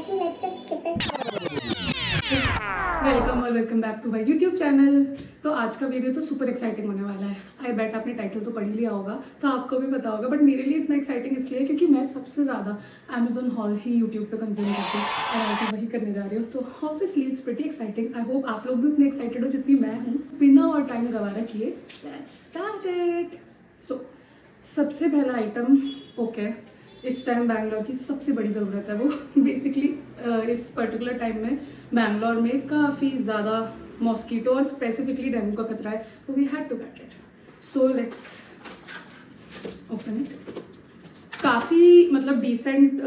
think let's just skip it. Welcome और welcome back to my YouTube channel. तो आज का वीडियो तो सुपर एक्साइटिंग होने वाला है। आई बेट आपने टाइटल तो पढ़ ही लिया होगा, तो आपको भी पता होगा, बट मेरे लिए इतना एक्साइटिंग इसलिए क्योंकि मैं सबसे ज़्यादा अमेजोन हॉल ही यूट्यूब पे कंज्यूम करती हूँ और आज मैं वही करने जा रही हूँ। तो obviously it's pretty exciting. I hope आप लोग भी उतने एक्साइटेड हो जितनी मैं हूँ। बिना और टाइम गवारा किए लेट्स स्टार्ट इट। सो सबसे पहला आइटम, ओके, इस टाइम बैंगलोर की सबसे बड़ी ज़रूरत है वो बेसिकली इस पर्टिकुलर टाइम में बैंगलोर में काफ़ी ज़्यादा मॉस्कीटो और स्पेसिफिकली डेंगू का खतरा है, तो we had to get it. So let's open it. काफ़ी मतलब डिसेंट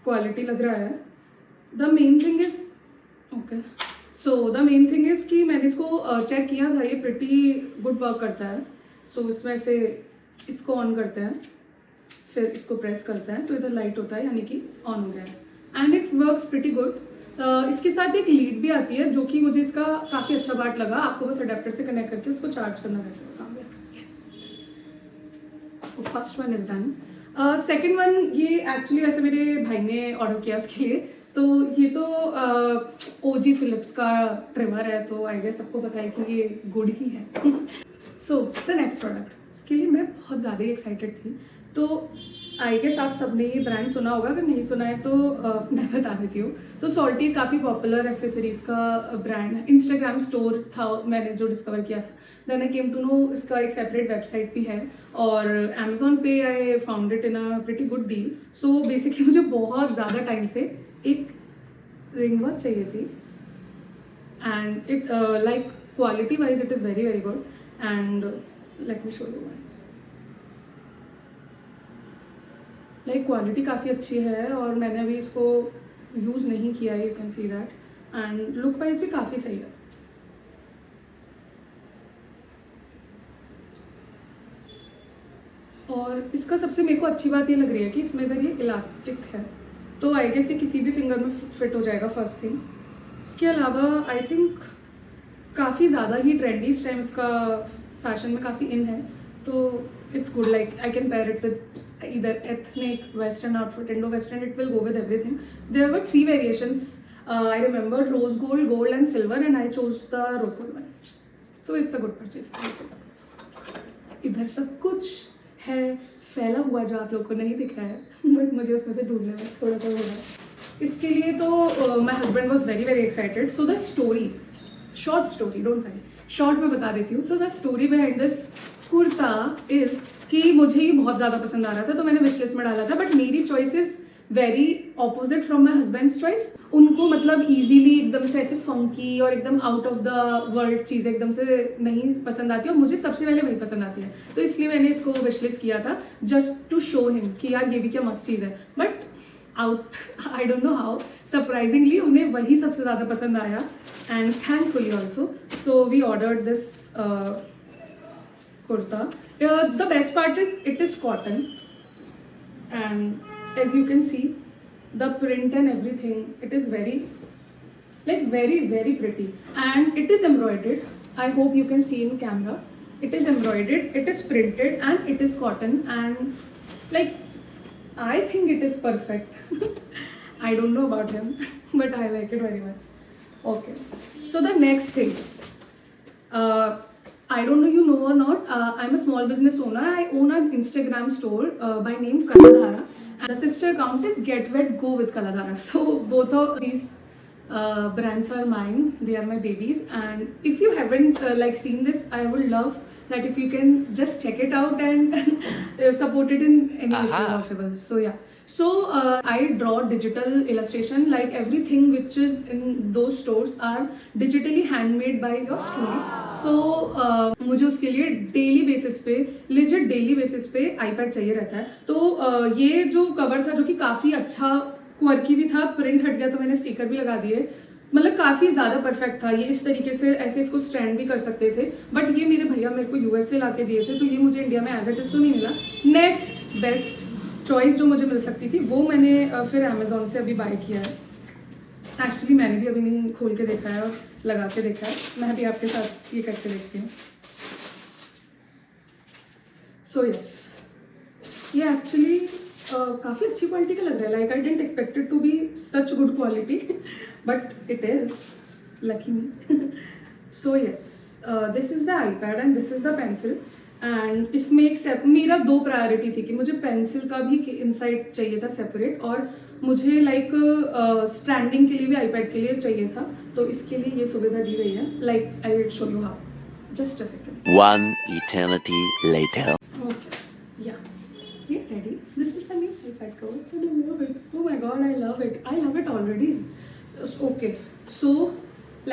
क्वालिटी लग रहा है। The main thing is okay, so the main thing is कि मैंने इसको चेक किया था, ये प्रिटी गुड वर्क करता है। सो इसमें से इसको ऑन करते हैं, फिर इसको प्रेस करते हैं तो इधर लाइट होता है, यानी कि ऑन हो गया है and it works pretty good. इसके साथ एक लीड भी आती है जो कि मुझे इसका काफ़ी अच्छा पार्ट लगा। आपको बस अडेप्टर से कनेक्ट करके उसको चार्ज करना रहता है। First one is done. Second one, ये एक्चुअली वैसे मेरे भाई ने ऑर्डर किया उसके लिए। तो ये तो ओजी फिलिप्स का ट्रिमर है, तो आई गेस सबको पता है कि ये गुड ही है। सो द नेक्स्ट प्रोडक्ट, इसके लिए मैं बहुत ज़्यादा ही एक्साइटेड थी। तो आई गेस आप सबने ये ब्रांड सुना होगा, अगर नहीं सुना है तो मैं बता देती हूँ। तो सॉल्टी काफ़ी पॉपुलर एक्सेसरीज का ब्रांड है। इंस्टाग्राम स्टोर था मैंने जो डिस्कवर किया था, then I came to know इसका एक सेपरेट वेबसाइट भी है और अमेजोन पे I found it in a pretty good deal. So basically मुझे बहुत ज़्यादा टाइम से एक रिंग वॉच चाहिए थी and it like quality wise it is very very good and let me show you once. Like quality काफ़ी अच्छी है और मैंने अभी इसको यूज़ नहीं किया, you can see that, and look wise भी काफ़ी सही है। और इसका सबसे मेरे को अच्छी बात ये लग रही है कि इसमें इधर ये इलास्टिक है, तो आई गेस ये किसी भी फिंगर में फिट हो जाएगा फर्स्ट थिंग। उसके अलावा आई थिंक काफ़ी ज़्यादा ही ट्रेंडी इस टाइम इसका फैशन में काफ़ी इन है, तो it's good. Like I can pair it with either ethnic, western outfit, Indo-western, it will go with everything. There were 3 variations. I remember rose gold, gold and silver, and I chose the rose gold one. So it's a good purchase. इधर सब कुछ है फैला हुआ जो आप लोग को नहीं दिख रहा है, बट मुझे उसमें से ढूंढने में थोड़ा सा हो रहा है। इसके लिए तो my husband was very very excited. So the story, short story, don't worry, short में बता देती हूँ। So the story behind this kurta is कि मुझे ये बहुत ज़्यादा पसंद आ रहा था, तो मैंने विश लिस्ट में डाला था, बट मेरी choice is very opposite from my husband's choice. उनको मतलब इजीली एकदम से ऐसे फंकी और एकदम आउट ऑफ द वर्ल्ड चीज़ें एकदम से नहीं पसंद आती, और मुझे सबसे पहले वही पसंद आती है। तो इसलिए मैंने इसको विश लिस्ट किया था जस्ट टू शो हिम कि यार ये भी क्या मस्त चीज़ है। But out I don't know how surprisingly उन्हें वही सबसे ज़्यादा पसंद आया and thankfully also. So we ordered this kurta. The best part is it is cotton, and as you can see the print and everything, it is very like very very pretty, and it is embroidered. I hope you can see in camera. It is embroidered, it is printed, and it is cotton, and like I think it is perfect. I don't know about him but I like it very much. Okay, so the next thing, I don't know you know or not, I'm a small business owner. I own an Instagram store by name Kaladhara, and the sister account is Get Wet Go with Kaladhara. So both of these brands are mine, they are my babies, and if you haven't like seen this, I would love that if you can just check it out and support it in any way possible. So yeah, so I draw digital illustration, like everything which is in those stores are digitally handmade by your student. So मुझे उसके लिए daily basis पे, legit daily basis पे iPad चाहिए रहता है। तो ये जो कवर था जो कि काफ़ी अच्छा क्वर्की भी था, प्रिंट हट गया तो मैंने स्टिकर भी लगा दिए, मतलब काफ़ी ज़्यादा परफेक्ट था ये। इस तरीके से ऐसे इसको स्टैंड भी कर सकते थे, बट ये मेरे भैया मेरे को यूएस से ला के दिए थे, तो ये मुझे इंडिया में एज इट इज़ तो नहीं मिला। नेक्स्ट बेस्ट चॉइस जो मुझे मिल सकती थी वो मैंने फिर अमेजोन से अभी बाय किया है। एक्चुअली मैंने भी अभी नहीं खोल के देखा है और लगा के देखा है, मैं भी आपके साथ ये करके देखती हूँ। सो यस, ये एक्चुअली काफ़ी अच्छी क्वालिटी का लग रहा है. Like I didn't expected to be such good quality but it is lucky me. So yes, this is the iPad and this is the pencil. And इसमें एक मेरा 2 प्रायोरिटी थी कि मुझे पेंसिल का भी इनसाइड चाहिए था सेपरेट, और मुझे लाइक स्टैंडिंग के लिए भी आईपैड के लिए चाहिए था. तो इसके लिए ये सुविधा दी गई है. Like I will show you how. Just a second. One eternity later. Okay, yeah, yeah, ready. This is the new iPad cover and I love it. Oh my god, I love it. I love it already. Okay, so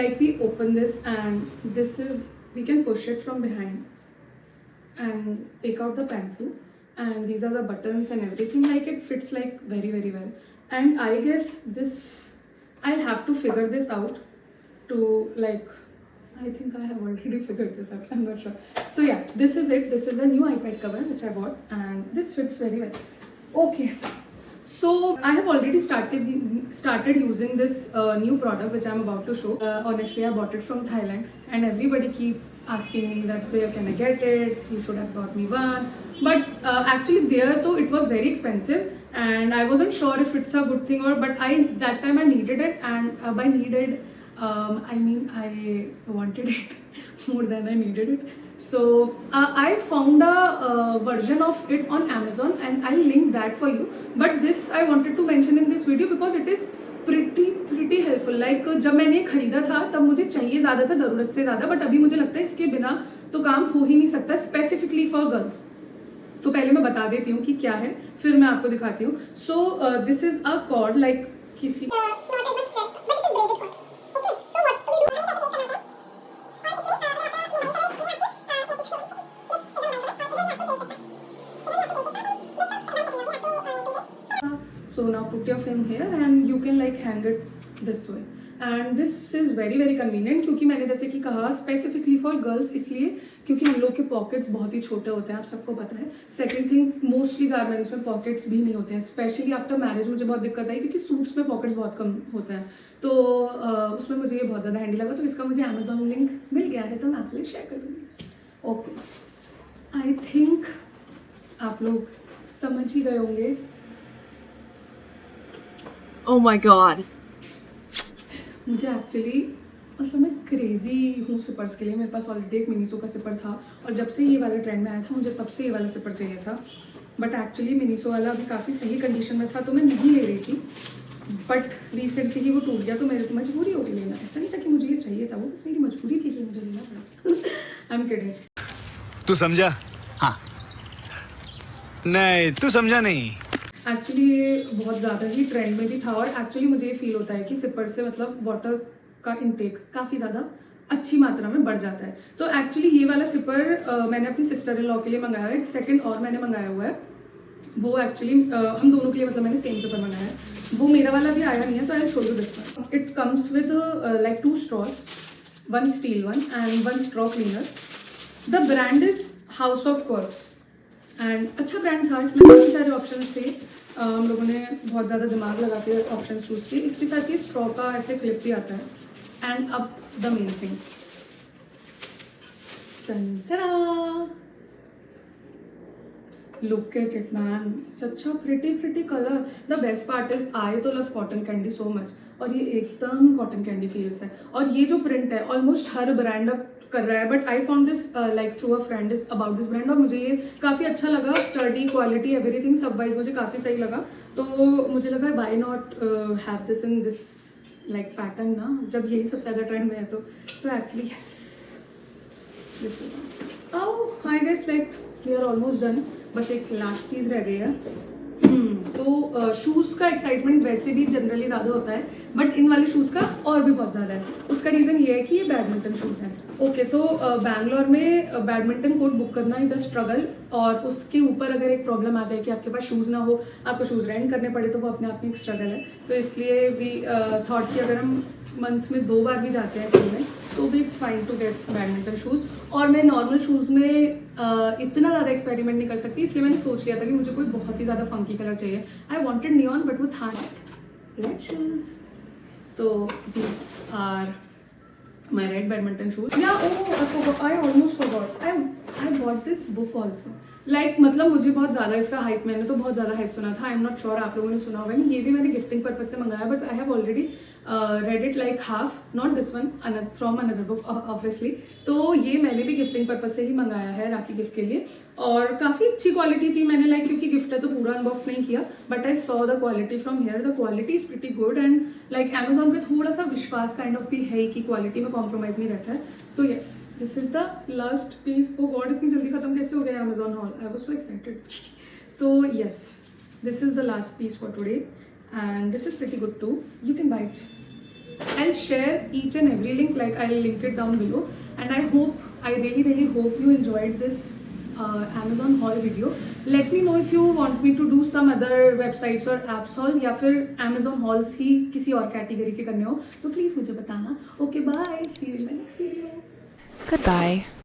like we open this and this is, we can push it from behind and take out the pencil, and these are the buttons and everything. Like it fits like very very well. And I guess this, I'll have to figure this out to like, I think I have already figured this out. I'm not sure. So yeah, this is it. This is the new iPad cover which I bought, and this fits very well. Okay. So I have already started using this new product which I'm about to show. Honestly, I bought it from Thailand, and everybody keep asking me that where can I get it? You should have bought me one. But actually there though it was very expensive, and I wasn't sure if it's a good thing or. But that time I needed it, and by needed. I mean, I wanted it more than I needed it. So I found a version of it on Amazon, and I'll link that for you. But this I wanted to mention in this video because it is pretty helpful. Like जब मैंने खरीदा था तब मुझे चाहिए ज़्यादा था, ज़रूरत से ज़्यादा. बट अभी मुझे लगता है इसके बिना तो काम हो ही नहीं सकता, स्पेसिफिकली फॉर गर्ल्स. तो पहले मैं बता देती हूँ कि क्या है, फिर मैं आपको दिखाती हूँ. So this is a cord, like किसी so now put your film here and you can like hang it this way, and this is very very convenient. क्योंकि मैंने जैसे कि कहा स्पेसिफिकली फॉर गर्ल्स, इसलिए क्योंकि हम लोग के पॉकेट्स बहुत ही छोटे होते हैं, आप सबको पता है. सेकंड थिंग, मोस्टली गारमेंट्स में पॉकेट्स भी नहीं होते हैं. स्पेशली आफ्टर मैरिज मुझे बहुत दिक्कत आई क्योंकि सूट्स में पॉकेट्स बहुत कम होते हैं. तो उसमें मुझे ये बहुत ज़्यादा हैंडी लगा, तो इसका मुझे अमेजोन लिंक मिल गया है, तो मैं आपके लिए शेयर कर दूँगी. ओके, आई थिंक आप लोग समझ ही गए होंगे. Oh my god. मुझे एक्चुअली मतलब मैं क्रेजी हूँ सिपर्स के लिए. मेरे पास ऑलरेडी एक मिनीसो का सिपर था, और जब से ये वाला ट्रेंड में आया था मुझे तब से ये वाला सिपर चाहिए था. बट एक्चुअली मिनीसो वाला अभी काफ़ी सही कंडीशन में था तो मैं नहीं ले रही थी. बट रिसेंटली ही वो टूट गया, तो मेरी तो मजबूरी हो गई लेना. ऐसा नहीं था कि मुझे ये चाहिए था, वो बस मेरी मजबूरी थी कि मुझे लेना पड़ा. I am kidding. तू समझा? हाँ. नहीं, तू समझा नहीं. एक्चुअली ये बहुत ज़्यादा ही ट्रेंड में भी था, और एक्चुअली मुझे ये फील होता है कि सिपर से मतलब वाटर का इनटेक काफ़ी ज़्यादा अच्छी मात्रा में बढ़ जाता है. तो एक्चुअली ये वाला सिपर मैंने अपनी सिस्टर इन लॉ के लिए मंगाया है. एक सेकंड और मैंने मंगाया हुआ है, वो एक्चुअली हम दोनों के लिए मतलब मैंने सेम सिपर मंगाया है. वो मेरा वाला भी आया नहीं है, तो I will show you this one. It comes with like 2 straws, 1 steel one and 1 straw cleaner. The brand is house of curves, and अच्छा ब्रांड था. इसमें काफ़ी सारे ऑप्शंस थे. हम लोगों ने बहुत ज़्यादा दिमाग लगा के ऑप्शंस चूज़ किए. इसके साथ ये स्ट्रॉ का ऐसे क्लिप भी आता है. एंड अब the main thing, look at it man, such a pretty colour. The best part is I तो love cotton candy so much, और ये एकदम कॉटन कैंडी फील्स है. और ये जो प्रिंट है ऑलमोस्ट हर ब्रांड अब कर रहा है, but I found this like through a friend is about this brand, और मुझे ये काफ़ी अच्छा लगा. स्टर्डी, क्वालिटी, एवरीथिंग सब वाइज मुझे काफ़ी सही लगा. तो मुझे लगा why not have this in this like pattern ना, जब यही सबसे ज़्यादा ट्रेंड में है. तो actually yes, this is I guess like we are almost done. बस एक लास्ट चीज़ रह गई है. तो शूज़ का एक्साइटमेंट वैसे भी जनरली ज़्यादा होता है, बट इन वाले शूज़ का और भी बहुत ज़्यादा है. उसका रीज़न ये है कि ये बैडमिंटन शूज़ हैं. ओके, सो बैंगलोर में बैडमिंटन कोर्ट बुक करना इज़ अ स्ट्रगल, और उसके ऊपर अगर एक प्रॉब्लम आ जाए कि आपके पास शूज़ ना हो, आपको शूज़ रेंट करने पड़े, तो वो अपने आप में एक स्ट्रगल है. तो इसलिए वी थॉट कि अगर हम मंथ में 2 बार भी जाते हैं खेलने, तो भी it's fine to get badminton shoes. और मैं नॉर्मल शूज़ में इतना ज़्यादा एक्सपेरिमेंट नहीं कर सकती, इसलिए मैंने सोच लिया था कि मुझे कोई बहुत ही ज़्यादा फंकी कलर चाहिए. आई वॉन्टेड नियॉन, बट वो था रेड शूज़. तो these are my red badminton shoes. Yeah, oh, I almost forgot. I bought this book also. Like मतलब मुझे बहुत ज़्यादा इसका हाइप, मैंने तो बहुत ज़्यादा हाइप सुना था. आई एम नॉट श्योर आप लोगों ने सुना होगा नहीं. ये भी मैंने गिफ्टिंग पर्पज से मंगाया, but I have already read it like half, not this one, from another book obviously. तो ये मैंने भी गिफ्टिंग पर्पज से ही मंगाया है राखी गिफ्ट के लिए. और काफ़ी अच्छी क्वालिटी थी. मैंने लाइक क्योंकि गिफ्ट है तो पूरा अनबॉक्स नहीं किया, but I saw the quality from here. The quality is pretty good and like Amazon पे थोड़ा सा विश्वास काइंड ऑफ भी है कि क्वालिटी में कॉम्प्रोमाइज़ नहीं रहता है. So yes, this is the last piece. Oh God, इतनी जल्दी खत्म कैसे हो गया Amazon haul. I was so excited. तो yes, this is the last piece for today and this is pretty good too. You can buy it. I'll share each and every link, like I'll link it down below, and I really hope you enjoyed this Amazon haul video. Let me know if you want me to do some other websites or apps haul या फिर Amazon hauls ही किसी और category के करने हो तो please मुझे बताना. Okay, bye, see you in my next video. Goodbye.